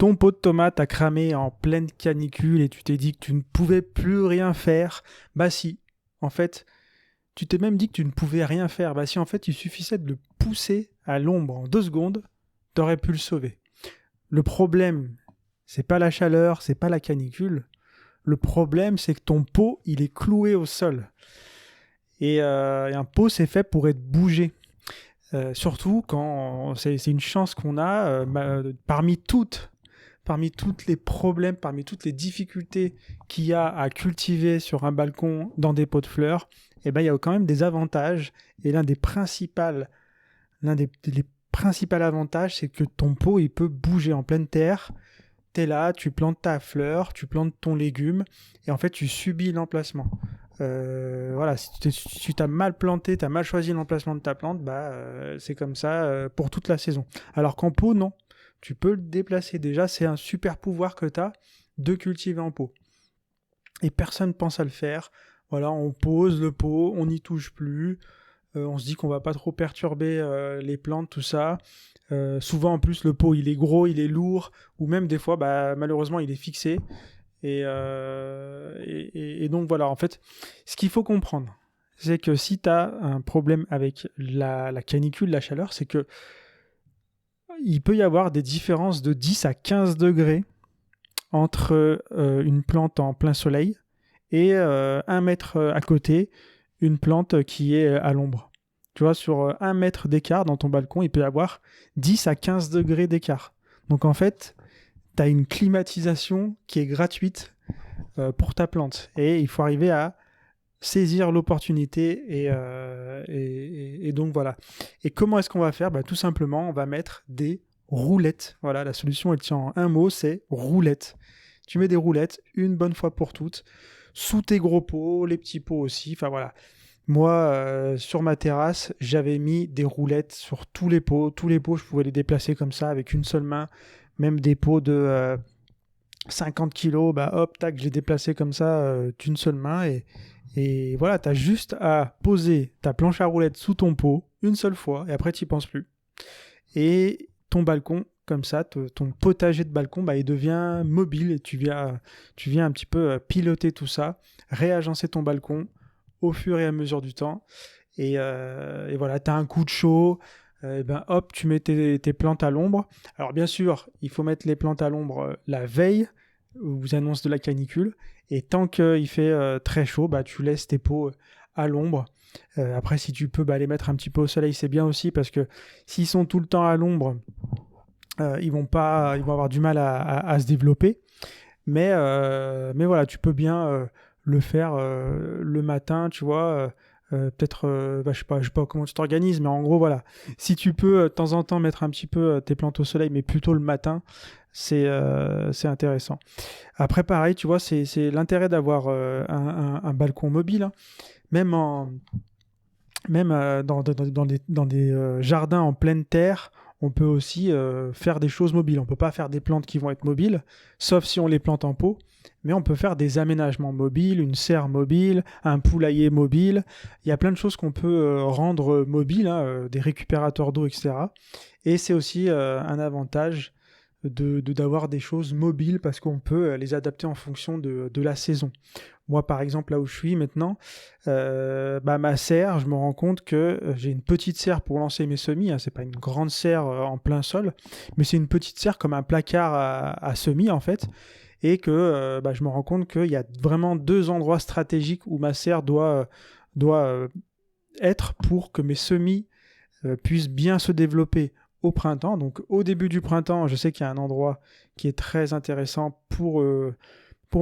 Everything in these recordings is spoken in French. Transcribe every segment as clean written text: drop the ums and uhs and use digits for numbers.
ton pot de tomate a cramé en pleine canicule et tu t'es dit que tu ne pouvais plus rien faire. Bah si, en fait, tu t'es même dit que tu ne pouvais rien faire. Bah si, en fait, il suffisait de le pousser à l'ombre en 2 secondes, t'aurais pu le sauver. Le problème, c'est pas la chaleur, c'est pas la canicule. Le problème, c'est que ton pot, il est cloué au sol. Et un pot, c'est fait pour être bougé. Surtout quand c'est une chance qu'on a parmi toutes les problèmes, parmi toutes les difficultés qu'il y a à cultiver sur un balcon dans des pots de fleurs, eh ben, il y a quand même des avantages. Et l'un des les principaux avantages, c'est que ton pot, il peut bouger en pleine terre. T'es là, tu plantes ta fleur, tu plantes ton légume, et en fait, tu subis l'emplacement. Voilà, si tu as mal planté, tu as mal choisi l'emplacement de ta plante, c'est comme ça pour toute la saison. Alors qu'en pot, non. Tu peux le déplacer. Déjà, c'est un super pouvoir que tu as de cultiver en pot. Et personne pense à le faire. Voilà, on pose le pot, on n'y touche plus. On se dit qu'on va pas trop perturber les plantes, tout ça. Souvent, en plus, le pot, il est gros, il est lourd, ou même des fois, malheureusement, il est fixé. Et donc voilà, en fait, ce qu'il faut comprendre, c'est que si tu as un problème avec la canicule, la chaleur, c'est que il peut y avoir des différences de 10 à 15 degrés entre une plante en plein soleil et 1 mètre à côté, une plante qui est à l'ombre. Tu vois, sur 1 mètre d'écart dans ton balcon, il peut y avoir 10 à 15 degrés d'écart. Donc en fait, tu as une climatisation qui est gratuite pour ta plante. Et il faut arriver à saisir l'opportunité et donc voilà. Et comment est-ce qu'on va faire? Tout simplement, on va mettre des roulettes. Voilà, la solution, elle tient en un mot, c'est roulette. Tu mets des roulettes une bonne fois pour toutes, sous tes gros pots, les petits pots aussi. Enfin voilà. Moi, sur ma terrasse, j'avais mis des roulettes sur tous les pots. Tous les pots, je pouvais les déplacer comme ça avec une seule main. Même des pots de 50 kilos, hop, tac, j'ai déplacé comme ça d'une seule main. Et voilà, tu as juste à poser ta planche à roulettes sous ton pot une seule fois et après, tu n'y penses plus. Et ton balcon, comme ça, ton potager de balcon, il devient mobile et tu viens un petit peu piloter tout ça, réagencer ton balcon au fur et à mesure du temps. Et voilà, tu as un coup de chaud, hop, tu mets tes plantes à l'ombre. Alors bien sûr, il faut mettre les plantes à l'ombre la veille, où vous annonce de la canicule. Et tant qu'il fait très chaud, tu laisses tes pots à l'ombre. Après, si tu peux les mettre un petit peu au soleil, c'est bien aussi, parce que s'ils sont tout le temps à l'ombre, ils vont avoir du mal à se développer. Mais voilà, tu peux bien le faire le matin, tu vois. Peut-être, je sais pas comment tu t'organises, mais en gros, voilà. Si tu peux de temps en temps mettre un petit peu tes plantes au soleil, mais plutôt le matin, c'est intéressant. Après, pareil, tu vois, c'est l'intérêt d'avoir un balcon mobile, hein. Même, dans des jardins en pleine terre, on peut aussi faire des choses mobiles. On ne peut pas faire des plantes qui vont être mobiles, sauf si on les plante en pot, mais on peut faire des aménagements mobiles, une serre mobile, un poulailler mobile. Il y a plein de choses qu'on peut rendre mobiles, hein, des récupérateurs d'eau, etc. Et c'est aussi un avantage d'avoir des choses mobiles parce qu'on peut les adapter en fonction de la saison. Moi, par exemple, là où je suis maintenant, ma serre, je me rends compte que j'ai une petite serre pour lancer mes semis, hein, c'est pas une grande serre en plein sol, mais c'est une petite serre comme un placard à semis en fait, et que je me rends compte qu'il y a vraiment 2 endroits stratégiques où ma serre doit être pour que mes semis puissent bien se développer au printemps. Donc au début du printemps, je sais qu'il y a un endroit qui est très intéressant pour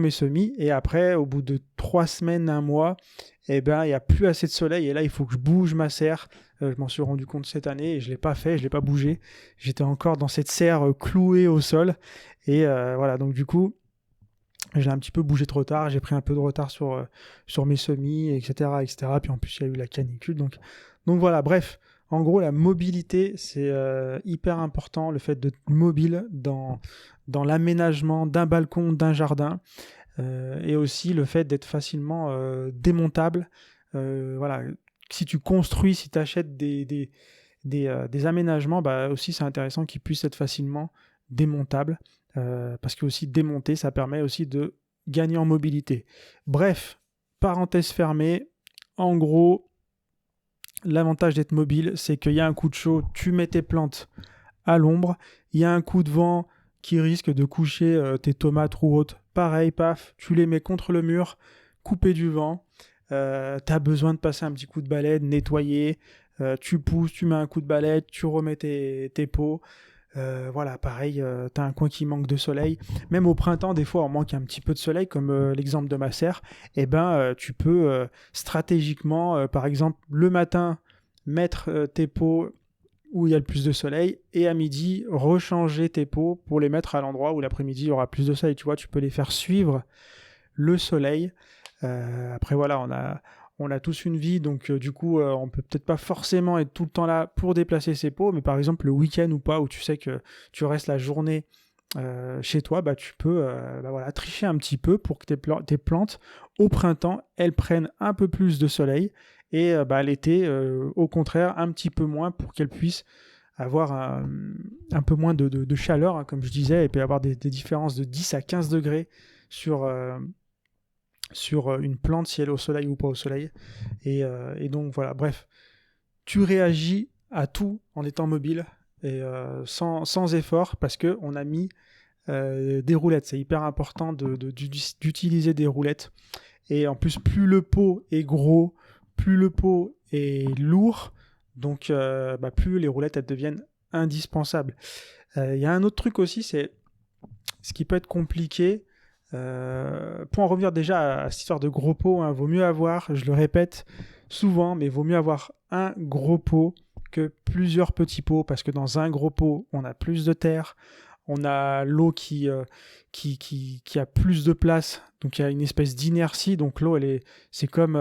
mes semis. Et après, au bout de 3 semaines, un mois, il n'y a plus assez de soleil. Et là, il faut que je bouge ma serre. Je m'en suis rendu compte cette année et je ne l'ai pas fait, je ne l'ai pas bougé. J'étais encore dans cette serre clouée au sol. Et voilà, donc du coup, j'ai un petit peu bougé trop tard. J'ai pris un peu de retard sur mes semis, etc., etc. Puis en plus, il y a eu la canicule. Donc voilà, bref. En gros, la mobilité, c'est hyper important, le fait d'être mobile dans l'aménagement d'un balcon, d'un jardin, et aussi le fait d'être facilement démontable. Voilà, si tu construis, si tu achètes des aménagements, aussi c'est intéressant qu'ils puissent être facilement démontables. parce que aussi démonter, ça permet aussi de gagner en mobilité. Bref, parenthèse fermée, en gros, l'avantage d'être mobile, c'est qu'il y a un coup de chaud, tu mets tes plantes à l'ombre, il y a un coup de vent qui risque de coucher tes tomates ou autres, pareil, paf, tu les mets contre le mur, coupé du vent, t'as besoin de passer un petit coup de balai, de nettoyer, tu pousses, tu mets un coup de balai, tu remets tes pots, voilà, pareil, t'as un coin qui manque de soleil. Même au printemps, des fois, on manque un petit peu de soleil, comme l'exemple de ma serre. Eh ben, tu peux stratégiquement, par exemple, le matin, mettre tes pots où il y a le plus de soleil, et à midi, rechanger tes pots pour les mettre à l'endroit où l'après-midi, il y aura plus de soleil. Tu vois, tu peux les faire suivre le soleil. Après, voilà, on a tous une vie, donc du coup, on peut peut-être pas forcément être tout le temps là pour déplacer ses pots, mais par exemple, le week-end ou pas, où tu sais que tu restes la journée chez toi, bah, tu peux voilà, tricher un petit peu pour que tes plantes, au printemps, elles prennent un peu plus de soleil, et l'été, au contraire, un petit peu moins pour qu'elles puissent avoir un peu moins de chaleur, hein, comme je disais, et puis avoir des différences de 10 à 15 degrés sur une plante, si elle est au soleil ou pas au soleil. Et donc voilà, bref, tu réagis à tout en étant mobile et sans effort, parce qu'on a mis des roulettes. C'est hyper important d'utiliser des roulettes. Et en plus, plus le pot est gros, plus le pot est lourd, donc plus les roulettes elles deviennent indispensables. Il y a un autre truc aussi, c'est ce qui peut être compliqué. Pour en revenir déjà à cette histoire de gros pot, hein, vaut mieux avoir, je le répète souvent, mais vaut mieux avoir un gros pot que plusieurs petits pots, parce que dans un gros pot, on a plus de terre, on a l'eau qui a plus de place, donc il y a une espèce d'inertie, donc l'eau, c'est comme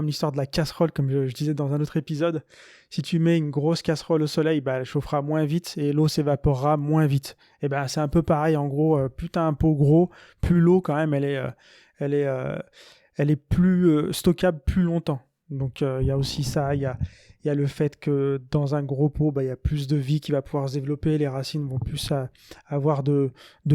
l'histoire de la casserole, comme je disais dans un autre épisode. Si tu mets une grosse casserole au soleil, elle chauffera moins vite et l'eau s'évaporera moins vite. Et c'est un peu pareil, en gros, plus tu as un pot gros, plus l'eau, quand même, elle est plus stockable plus longtemps. Donc il y a aussi ça, il y a le fait que dans un gros pot, il y a plus de vie qui va pouvoir se développer, les racines vont plus avoir de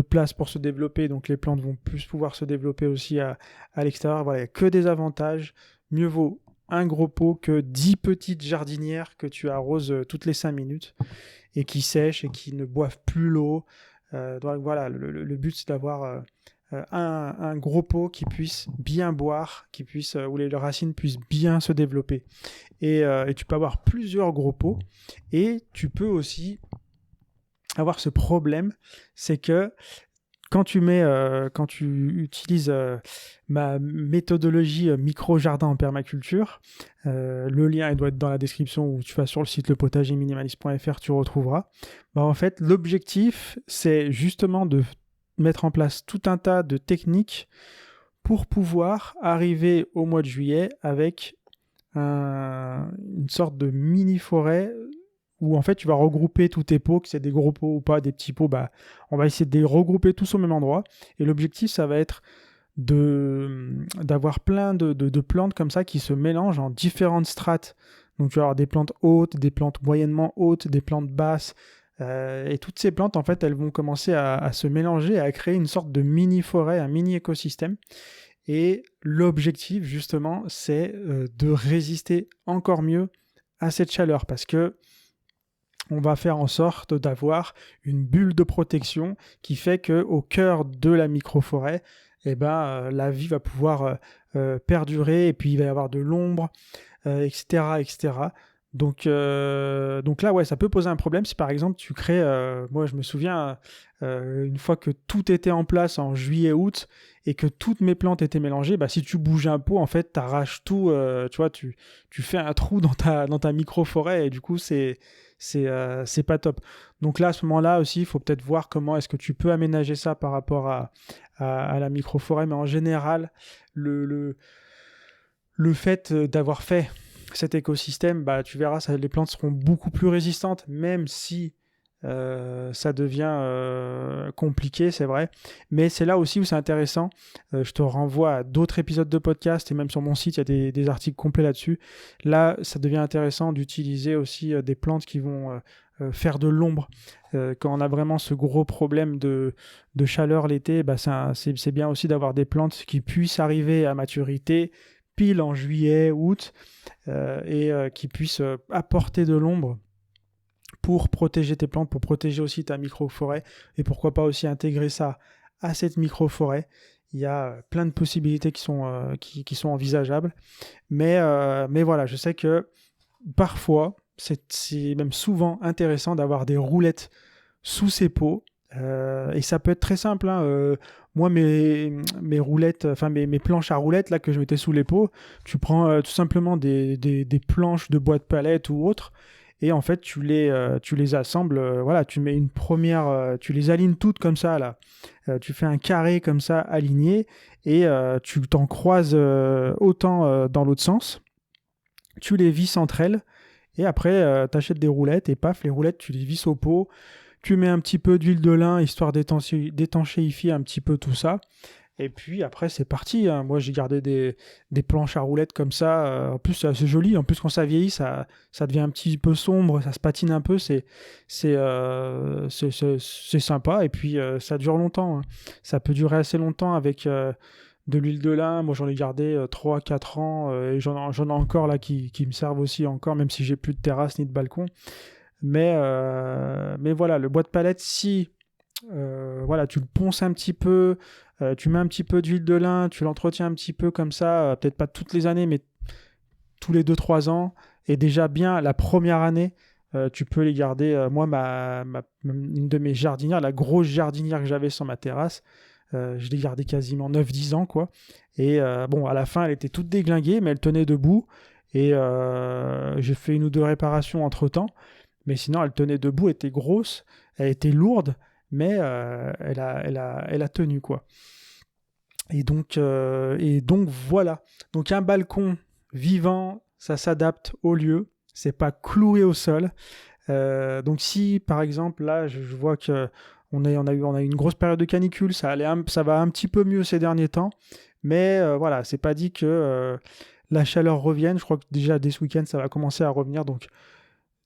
place pour se développer, donc les plantes vont plus pouvoir se développer aussi à l'extérieur. Voilà, il n'y a que des avantages. Mieux vaut un gros pot que 10 petites jardinières que tu arroses toutes les 5 minutes et qui sèchent et qui ne boivent plus l'eau. Donc voilà, le but c'est d'avoir un gros pot qui puisse bien boire, où les racines puissent bien se développer. Et tu peux avoir plusieurs gros pots, et tu peux aussi avoir ce problème, c'est que quand tu utilises ma méthodologie micro-jardin en permaculture, le lien il doit être dans la description, ou tu vas sur le site lepotagerminimaliste.fr, tu retrouveras. En fait, l'objectif, c'est justement de mettre en place tout un tas de techniques pour pouvoir arriver au mois de juillet avec une sorte de mini-forêt où en fait tu vas regrouper tous tes pots, que c'est des gros pots ou pas, des petits pots, on va essayer de les regrouper tous au même endroit. Et l'objectif, ça va être d'avoir plein de plantes comme ça qui se mélangent en différentes strates. Donc tu vas avoir des plantes hautes, des plantes moyennement hautes, des plantes basses. Et toutes ces plantes, en fait, elles vont commencer à se mélanger, à créer une sorte de mini-forêt, un mini-écosystème. Et l'objectif, justement, c'est de résister encore mieux à cette chaleur, parce que on va faire en sorte d'avoir une bulle de protection qui fait qu'au cœur de la microforêt, la vie va pouvoir perdurer, et puis il va y avoir de l'ombre, etc., etc. Donc là, ouais, ça peut poser un problème si par exemple tu crées, moi je me souviens, une fois que tout était en place en juillet-août et que toutes mes plantes étaient mélangées, si tu bouges un pot, en fait, t'arraches tout, tu vois, tu fais un trou dans ta micro-forêt, et du coup, c'est pas top. Donc là, à ce moment-là aussi, il faut peut-être voir comment est-ce que tu peux aménager ça par rapport à la micro-forêt, mais en général, le fait d'avoir fait cet écosystème, tu verras, les plantes seront beaucoup plus résistantes, même si ça devient compliqué, c'est vrai. Mais c'est là aussi où c'est intéressant. Je te renvoie à d'autres épisodes de podcast et même sur mon site, il y a des articles complets là-dessus. Là, ça devient intéressant d'utiliser aussi des plantes qui vont faire de l'ombre. Quand on a vraiment ce gros problème de chaleur l'été, bah c'est bien aussi d'avoir des plantes qui puissent arriver à maturité pile en juillet, août, et qui puissent apporter de l'ombre pour protéger tes plantes, pour protéger aussi ta micro-forêt, et pourquoi pas aussi intégrer ça à cette micro-forêt. Il y a plein de possibilités qui sont envisageables, mais voilà, je sais que parfois, c'est même souvent intéressant d'avoir des roulettes sous ces pots, et ça peut être très simple, hein. Moi, mes roulettes, enfin mes planches à roulettes là que je mettais sous les pots, tu prends tout simplement des planches de bois de palette ou autre, et en fait tu les assembles, voilà, tu mets une première, tu les alignes toutes comme ça là, tu fais un carré comme ça aligné, et tu t'en croises autant dans l'autre sens, tu les visses entre elles, et après tu achètes des roulettes, et paf, les roulettes tu les visses au pot, tu mets un petit peu d'huile de lin histoire d'étanchéifier un petit peu tout ça. Et puis après, c'est parti, hein. Moi, j'ai gardé des planches à roulettes comme ça. En plus, c'est assez joli. En plus, quand ça vieillit, ça devient un petit peu sombre, ça se patine un peu. C'est sympa. Et puis, ça dure longtemps, hein. Ça peut durer assez longtemps avec de l'huile de lin. Moi, j'en ai gardé 3-4 ans. Et j'en ai encore là qui me servent aussi encore, même si j'ai plus de terrasse ni de balcon. Mais voilà, le bois de palette, si voilà, tu le ponces un petit peu, tu mets un petit peu d'huile de lin, tu l'entretiens un petit peu comme ça, peut-être pas toutes les années, mais tous les 2-3 ans, et déjà bien la première année, tu peux les garder. Moi, une de mes jardinières, la grosse jardinière que j'avais sur ma terrasse, je l'ai gardée quasiment 9-10 ans, quoi. Et bon, à la fin, elle était toute déglinguée, mais elle tenait debout, et j'ai fait 1 ou 2 réparations entre-temps. Mais sinon, elle tenait debout, elle était grosse, elle était lourde, mais elle a tenu, quoi. Et donc voilà. Donc un balcon vivant, ça s'adapte au lieu, c'est pas cloué au sol. Donc si, par exemple, là, je vois que on a eu une grosse période de canicule, ça va un petit peu mieux ces derniers temps, mais voilà, c'est pas dit que la chaleur revienne. Je crois que déjà dès ce week-end, ça va commencer à revenir, donc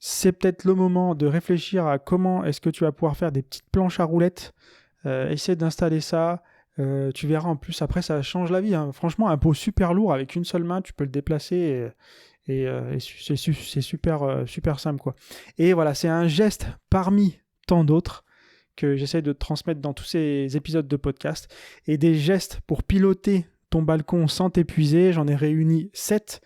c'est peut-être le moment de réfléchir à comment est-ce que tu vas pouvoir faire des petites planches à roulettes. Essaie d'installer ça. Tu verras en plus, après, ça change la vie, hein. Franchement, un pot super lourd avec une seule main, tu peux le déplacer et c'est super simple, quoi. Et voilà, c'est un geste parmi tant d'autres que j'essaie de transmettre dans tous ces épisodes de podcast. Et des gestes pour piloter ton balcon sans t'épuiser, j'en ai réuni 7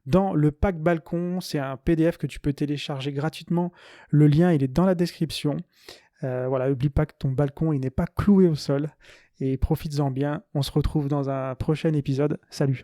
dans le pack balcon. C'est un PDF que tu peux télécharger gratuitement. Le lien, il est dans la description. Voilà, n'oublie pas que ton balcon, il n'est pas cloué au sol. Et profites-en bien. On se retrouve dans un prochain épisode. Salut!